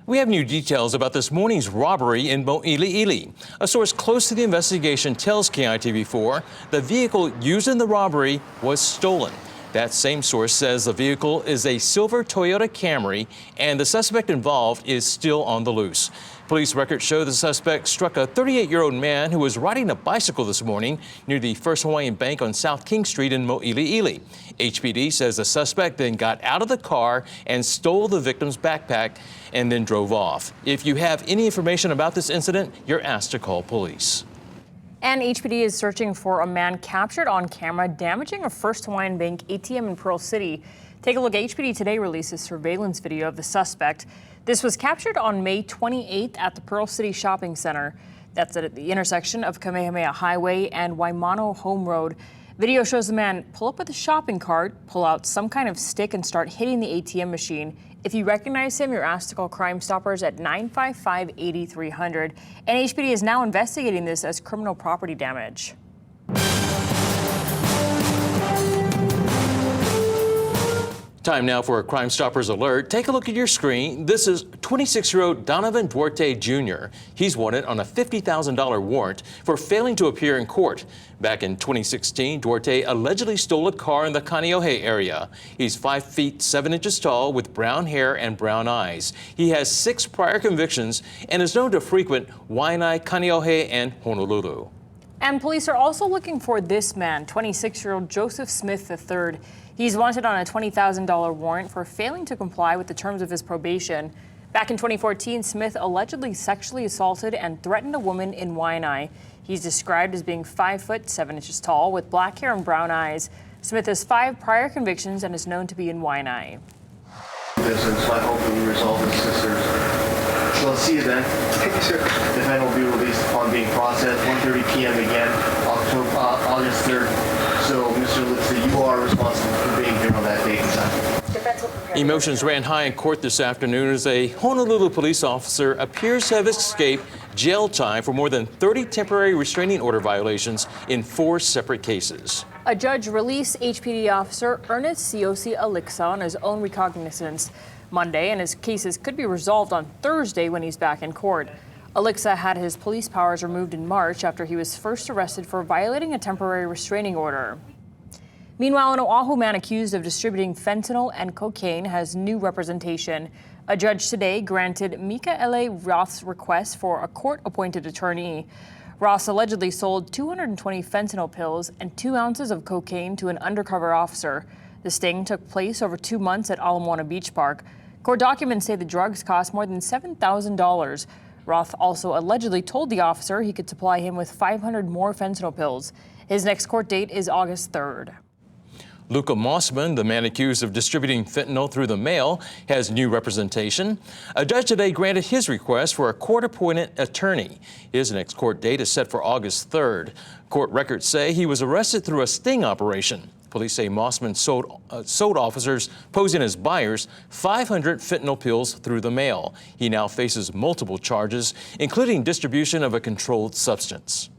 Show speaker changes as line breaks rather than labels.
We have new details about this morning's robbery in Mo'iliili. A source close to the investigation tells KITV4 the vehicle used in the robbery was stolen. That same source says the vehicle is a silver Toyota Camry and the suspect involved is still on the loose. Police records show the suspect struck a 38-year-old man who was riding a bicycle this morning near the First Hawaiian Bank on South King Street in Mo'iliili. HPD says the suspect then got out of the car and stole the victim's backpack and then drove off. If you have any information about this incident, you're asked to call police.
And HPD is searching for a man captured on camera damaging a First Hawaiian Bank ATM in Pearl City. Take a look. HPD today releases surveillance video of the suspect. This was captured on May 28th at the Pearl City Shopping Center. That's at the intersection of Kamehameha Highway and Waimano Home Road. Video shows the man pull up with a shopping cart, pull out some kind of stick and start hitting the ATM machine. If you recognize him, you're asked to call Crimestoppers at 955-8300. And HPD is now investigating this as criminal property damage.
Time now for a Crimestoppers alert. Take a look at your screen. This is 26-year-old Donovan Duarte Jr. He's wanted on a $50,000 warrant for failing to appear in court. Back in 2016, Duarte allegedly stole a car in the Kaneohe area. He's 5 feet 7 inches tall with brown hair and brown eyes. He has 6 prior convictions and is known to frequent Waianae, Kaneohe, and Honolulu.
And police are also looking for this man, 26-year-old Joseph Smith III. He's wanted on a $20,000 warrant for failing to comply with the terms of his probation. Back in 2014, Smith allegedly sexually assaulted and threatened a woman in Waianae. He's described as being 5 foot 7 inches tall with black hair and brown eyes. Smith has 5 prior convictions and is known to be in Waianae.
So I hope that we resolve this, sisters. So I'll see you then. Thank you, sir. The defendant will be released upon being processed 1:30 p.m. again, August 3rd. So, Mr. Litzy, you are responsible for being here on that date and time.
Emotions ran high in court this afternoon as a Honolulu police officer appears to have escaped jail time for more than 30 temporary restraining order violations in 4 separate cases.
A judge released HPD officer Ernest Siosi Alixa on his own recognizance Monday, and his cases could be resolved on Thursday when he's back in court. Alixa had his police powers removed in March after he was first arrested for violating a temporary restraining order. Meanwhile, an Oahu man accused of distributing fentanyl and cocaine has new representation. A judge today granted Mikaele Roth's request for a court-appointed attorney. Ross allegedly sold 220 fentanyl pills and 2 ounces of cocaine to an undercover officer. The sting took place over 2 months at Ala Moana Beach Park. Court documents say the drugs cost more than $7,000. Roth also allegedly told the officer he could supply him with 500 more fentanyl pills. His next court date is August 3rd.
Luca Mossman, the man accused of distributing fentanyl through the mail, has new representation. A judge today granted his request for a court-appointed attorney. His next court date is set for August 3rd. Court records say he was arrested through a sting operation. Police say Mossman sold officers posing as buyers 500 fentanyl pills through the mail. He now faces multiple charges, including distribution of a controlled substance.